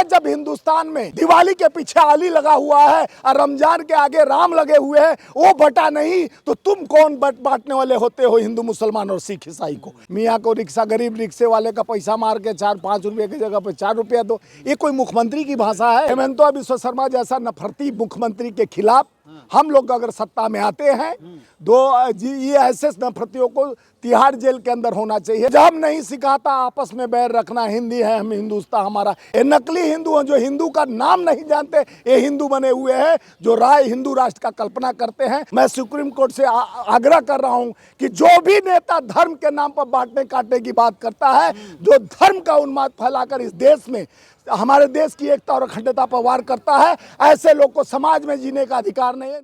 आज जब हिंदुस्तान में दिवाली के पीछे अली लगा हुआ है और रमजान के आगे राम लगे हुए हैं, वो बटा नहीं तो तुम कौन बांटने वाले होते हो हिंदू मुसलमान और सिख ईसाई को? मियाँ को रिक्शा, गरीब रिक्शे वाले का पैसा मार के 4-5 रुपए की जगह पे 4 रुपया दो, ये कोई मुख्यमंत्री की भाषा है? हेमंत बिश्व शर्मा जैसा नफरती मुख्यमंत्री के खिलाफ हम लोग अगर सत्ता में आते हैं ये ऐसे नफरतियों को तिहाड़ जेल के अंदर होना चाहिए। जब नहीं सिखाता आपस में बैर रखना, हिंदी है हम हिंदुस्तान हमारा। ये नकली हिंदू हैं जो हिंदू का नाम नहीं जानते, ये हिंदू बने हुए हैं जो राय हिंदू राष्ट्र का कल्पना करते हैं। मैं सुप्रीम कोर्ट से आग्रह कर रहा हूं कि जो भी नेता धर्म के नाम पर बांटने काटने की बात करता है, जो धर्म का उन्माद फैलाकर इस देश में हमारे देश की एकता और अखंडता पर वार करता है, ऐसे लोग को समाज में जीने का अधिकार नहीं है।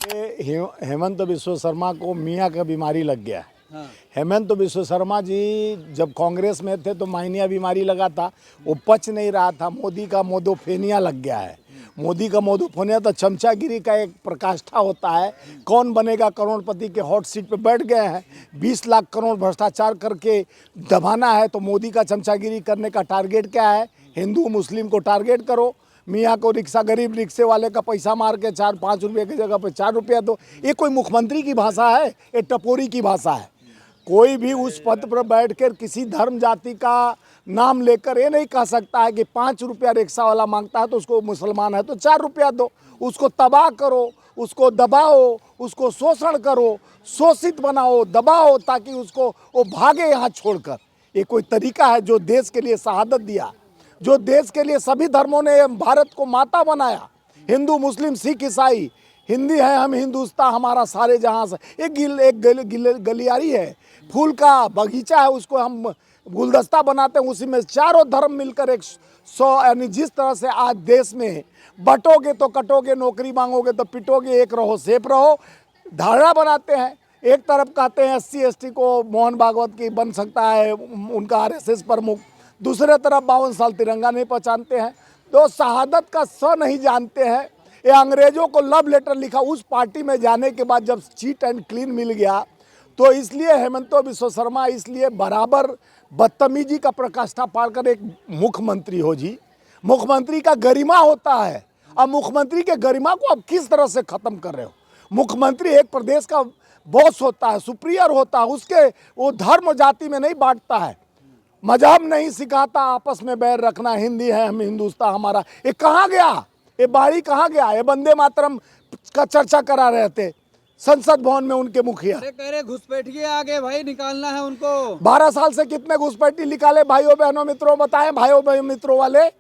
हेमंत बिश्व शर्मा को मियाँ का बीमारी लग गया है। हेमंत बिश्व शर्मा जी जब कांग्रेस में थे तो माइनिया बीमारी लगा था, वो पच नहीं रहा था। मोदी का मोदोफेनिया लग गया है। मोदी का मोदोफेनिया तो चमचागिरी का एक प्रकाष्ठा होता है। कौन बनेगा करोड़पति के हॉट सीट पे बैठ गए हैं। 20 लाख करोड़ भ्रष्टाचार करके दबाना है तो मोदी का चमचागिरी करने का टारगेट क्या है? हिंदू मुस्लिम को टारगेट करो। मियाँ को रिक्शा, गरीब रिक्शे वाले का पैसा मार के 4-5 रुपये की जगह पे 4 रुपया दो, ये कोई मुख्यमंत्री की भाषा है? ये टपोरी की भाषा है। कोई भी उस पद पर बैठकर किसी धर्म जाति का नाम लेकर ये नहीं कह सकता है कि 5 रुपया रिक्शा वाला मांगता है तो उसको मुसलमान है तो 4 रुपया दो। उसको तबाह करो, उसको दबाओ, उसको शोषण करो, शोषित बनाओ, दबाओ ताकि उसको वो भागे यहाँ छोड़कर। ये कोई तरीका है? जो देश के लिए शहादत दिया, जो देश के लिए सभी धर्मों ने भारत को माता बनाया, हिंदू मुस्लिम सिख ईसाई, हिंदी है हम हिंदुस्तान हमारा सारे जहां से। एक गलियारी है, फूल का बगीचा है, उसको हम गुलदस्ता बनाते हैं, उसी में चारों धर्म मिलकर 100 यानी जिस तरह से आज देश में बटोगे तो कटोगे, नौकरी मांगोगे तो पिटोगे, एक रहो सेफ रहो, धारणा बनाते हैं। एक तरफ कहते हैं SC ST को मोहन भागवत की बन सकता है उनका RSS प्रमुख, दूसरे तरफ 52 साल तिरंगा नहीं पहचानते हैं, तो शहादत का स नहीं जानते हैं। ये अंग्रेजों को लव लेटर लिखा उस पार्टी में जाने के बाद जब चीट एंड क्लीन मिल गया तो इसलिए हेमंत बिश्व शर्मा इसलिए बराबर बदतमीजी का प्रकाष्ठा पाड़कर एक मुख्यमंत्री हो जी। मुख्यमंत्री का गरिमा होता है। अब मुख्यमंत्री के गरिमा को अब किस तरह से ख़त्म कर रहे हो? मुख्यमंत्री एक प्रदेश का बॉस होता है, सुप्रीयर होता है, उसके वो धर्म जाति में नहीं बांटता है, मजहब नहीं सिखाता आपस में बैर रखना, हिंदी है हम हिंदुस्तान हमारा। ये कहाँ गया? ये बाड़ी कहाँ गया? ये वंदे मातरम का चर्चा करा रहे थे संसद भवन में उनके मुखिया। अरे कह रहे घुसपैठिए आगे भाई, निकालना है उनको। 12 साल से कितने घुसपैठी निकाले भाइयों बहनों मित्रों? बताएं भाइयों बहनों मित्रों वाले,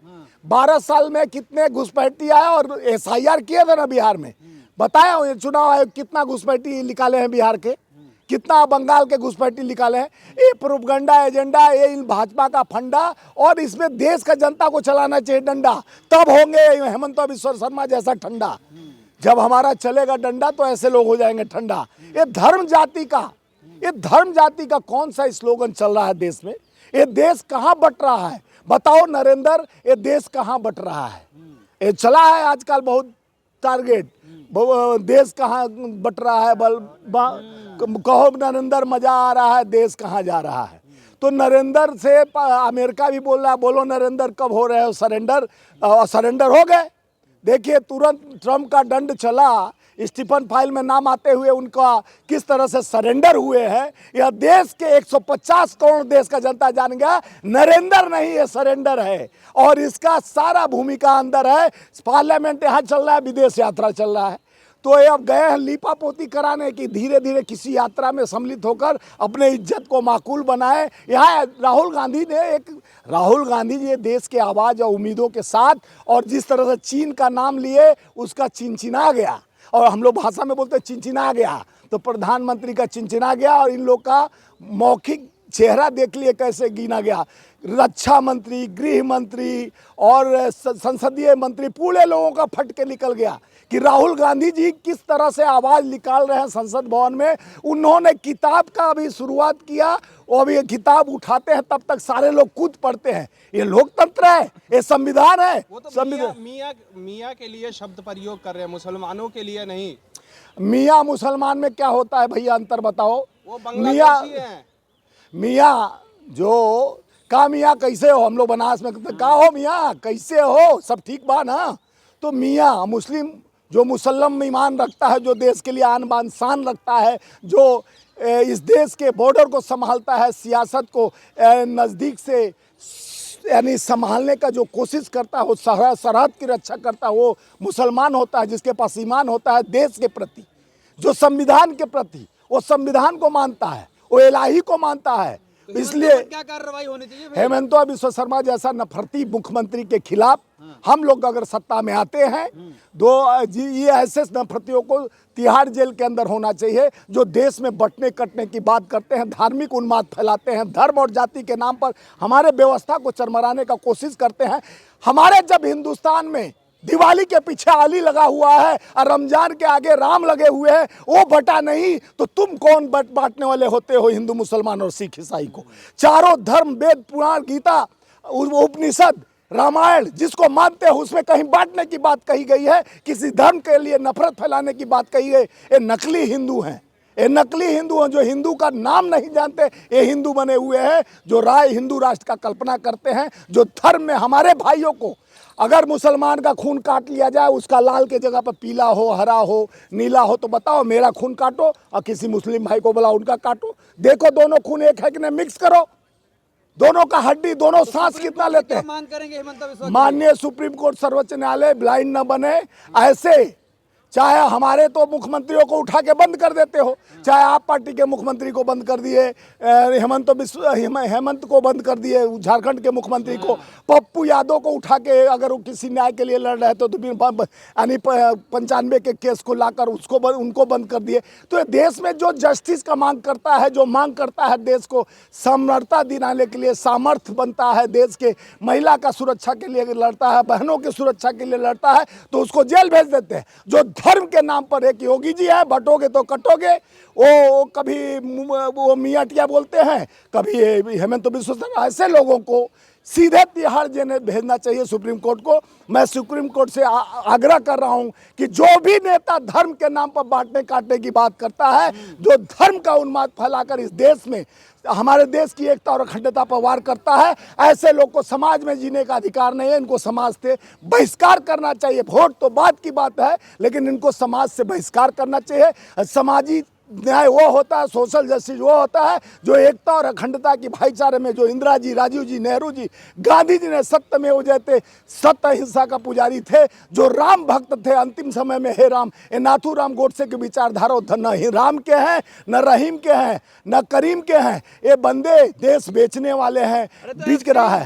12 साल में कितने घुसपैठी आए? और SIR किए थे ना बिहार में, बताया चुनाव आयोग कितना घुसपैठी निकाले हैं बिहार के, कितना बंगाल के घुसपैठी निकाले हैं। ये प्रोपगंडा एजेंडा, ये इन भाजपा का फंडा, और इसमें देश का जनता को चलाना चाहिए डंडा, तब होंगे हेमंत बिश्व शर्मा जैसा ठंडा। जब हमारा चलेगा डंडा तो ऐसे लोग हो जाएंगे ठंडा। ये धर्म जाति का कौन सा स्लोगन चल रहा है देश में? ये देश कहाँ बट रहा है? बताओ नरेंद्र, ये देश कहाँ बट रहा है? ये चला है आजकल बहुत टारगेट, देश कहाँ बट रहा है, कहो नरेंद्र मजा आ रहा है, देश कहाँ जा रहा है? तो नरेंद्र से अमेरिका भी बोल रहा है, बोलो नरेंद्र कब हो रहे हो सरेंडर? सरेंडर हो गए। देखिए तुरंत ट्रम्प का दंड चला, स्टीफन फाइल में नाम आते हुए उनका किस तरह से सरेंडर हुए हैं। यह देश के 150 करोड़ देश का जनता जान गया, नरेंद्र नहीं ये सरेंडर है। और इसका सारा भूमिका अंदर है। पार्लियामेंट यहाँ चल रहा है, विदेश यात्रा चल रहा है, तो ये अब गए हैं लीपा पोती कराने की धीरे धीरे किसी यात्रा में सम्मिलित होकर अपने इज्जत को माकूल बनाए। यहाँ राहुल गांधी जी देश के आवाज़ और उम्मीदों के साथ, और जिस तरह से चीन का नाम लिए उसका चिनचिना गया, और हम लोग भाषा में बोलते हैं चिनचिना गया, तो प्रधानमंत्री का चिनचिना गया, और इन लोग का मौखिक चेहरा देख लिए कैसे गिना गया। रक्षा मंत्री, गृह मंत्री और संसदीय मंत्री, पूरे लोगों का फट के निकल गया कि राहुल गांधी जी किस तरह से आवाज़ निकाल रहे हैं संसद भवन में। उन्होंने किताब का अभी शुरुआत किया, और अभी ये किताब उठाते हैं तब तक सारे लोग कूद पड़ते हैं। ये लोकतंत्र है, ये संविधान है। वो तो मियाँ के लिए शब्द प्रयोग कर रहे हैं, मुसलमानों के लिए नहीं। मियाँ मुसलमान में क्या होता है भैया, अंतर बताओ? वो बांग्लादेशी हैं। मियाँ जो कहा मियाँ कैसे हो, हम लोग बनारस में कहते कहा हो मियाँ कैसे हो, सब ठीक बा ना। तो मियाँ मुस्लिम जो मुसल्लम ईमान रखता है, जो देश के लिए आन बान शान रखता है, जो इस देश के बॉर्डर को संभालता है, सियासत को नज़दीक से यानी संभालने का जो कोशिश करता है, वो सरहद की रक्षा करता है, वो मुसलमान होता है जिसके पास ईमान होता है देश के प्रति, जो संविधान के प्रति, वो संविधान को मानता है, वो इलाही को मानता है। इसलिए क्या कार्रवाई होनी चाहिए भाई? हेमंत बिश्व शर्मा जैसा नफरती मुख्यमंत्री के खिलाफ हम लोग अगर सत्ता में आते हैं ये ऐसे नफरतियों को तिहाड़ जेल के अंदर होना चाहिए, जो देश में बंटने कटने की बात करते हैं, धार्मिक उन्माद फैलाते हैं, धर्म और जाति के नाम पर हमारे व्यवस्था को चरमराने का कोशिश करते हैं। हमारे जब हिंदुस्तान में दिवाली के पीछे अली लगा हुआ है और रमजान के आगे राम लगे हुए हैं, वो बटा नहीं तो तुम कौन बांटने वाले होते हो हिंदू मुसलमान और सिख ईसाई को। चारों धर्म, वेद, पुराण, गीता, उपनिषद, रामायण जिसको मानते हो उसमें कहीं बांटने की बात कही गई है, किसी धर्म के लिए नफरत फैलाने की बात कही गई। ये नकली हिंदू हैं, ये नकली हिंदू हैं जो हिंदू का नाम नहीं जानते। ये हिंदू बने हुए हैं जो राय हिंदू राष्ट्र का कल्पना करते हैं, जो धर्म में हमारे भाइयों को अगर मुसलमान का खून काट लिया जाए, उसका लाल के जगह पर पीला हो, हरा हो, नीला हो, तो बताओ मेरा खून काटो और किसी मुस्लिम भाई को बोला उनका काटो। देखो दोनों खून एक है कि नहीं, मिक्स करो दोनों का हड्डी, दोनों सांस कितना लेते हैं। मांग करेंगे हेमंत बिस्वा? माननीय सुप्रीम कोर्ट सर्वोच्च न्यायालय ब्लाइंड न बने। ऐसे चाहे हमारे तो मुख्यमंत्रियों को उठा के बंद कर देते हो, चाहे आप पार्टी के मुख्यमंत्री को बंद कर दिए, हेमंत को बंद कर दिए, झारखंड के मुख्यमंत्री को, पप्पू यादव को उठा के अगर वो किसी न्याय के लिए लड़ रहे तो फिर यानी 95 के केस को लाकर उनको बंद कर दिए। तो देश में जो जस्टिस का मांग करता है, जो मांग करता है देश को समर्था दिलाने के लिए, सामर्थ्य बनता है, देश के महिला का सुरक्षा के लिए लड़ता है, बहनों की सुरक्षा के लिए लड़ता है, तो उसको जेल भेज देते हैं। जो धर्म के नाम पर एक योगी जी है, बटोगे तो कटोगे, वो कभी वो मियाटिया बोलते हैं, कभी हेमंत बिस्वा शर्मा, ऐसे लोगों को सीधे तिहाड़ जेल भेजना चाहिए सुप्रीम कोर्ट को। मैं सुप्रीम कोर्ट से आग्रह कर रहा हूं कि जो भी नेता धर्म के नाम पर बांटने काटने की बात करता है, जो धर्म का उन्माद फैलाकर इस देश में हमारे देश की एकता और अखंडता पर वार करता है, ऐसे लोग को समाज में जीने का अधिकार नहीं है। इनको समाज से बहिष्कार करना चाहिए। वोट तो बात की बात है, लेकिन इनको समाज से बहिष्कार करना चाहिए। समाजी न्याय वो होता है, सोशल जस्टिस वो होता है जो एकता और अखंडता की भाईचारे में, जो इंदिरा जी, राजीव जी, नेहरू जी, गांधी जी ने सत्यमेव जयते, सत्य अहिंसा का पुजारी थे, जो राम भक्त थे। अंतिम समय में हे राम, ये नाथूराम गोडसे के विचारधारा न राम के हैं, न रहीम के हैं, न करीम के हैं। ये बंदे देश बेचने वाले हैं, बीच के रहा है।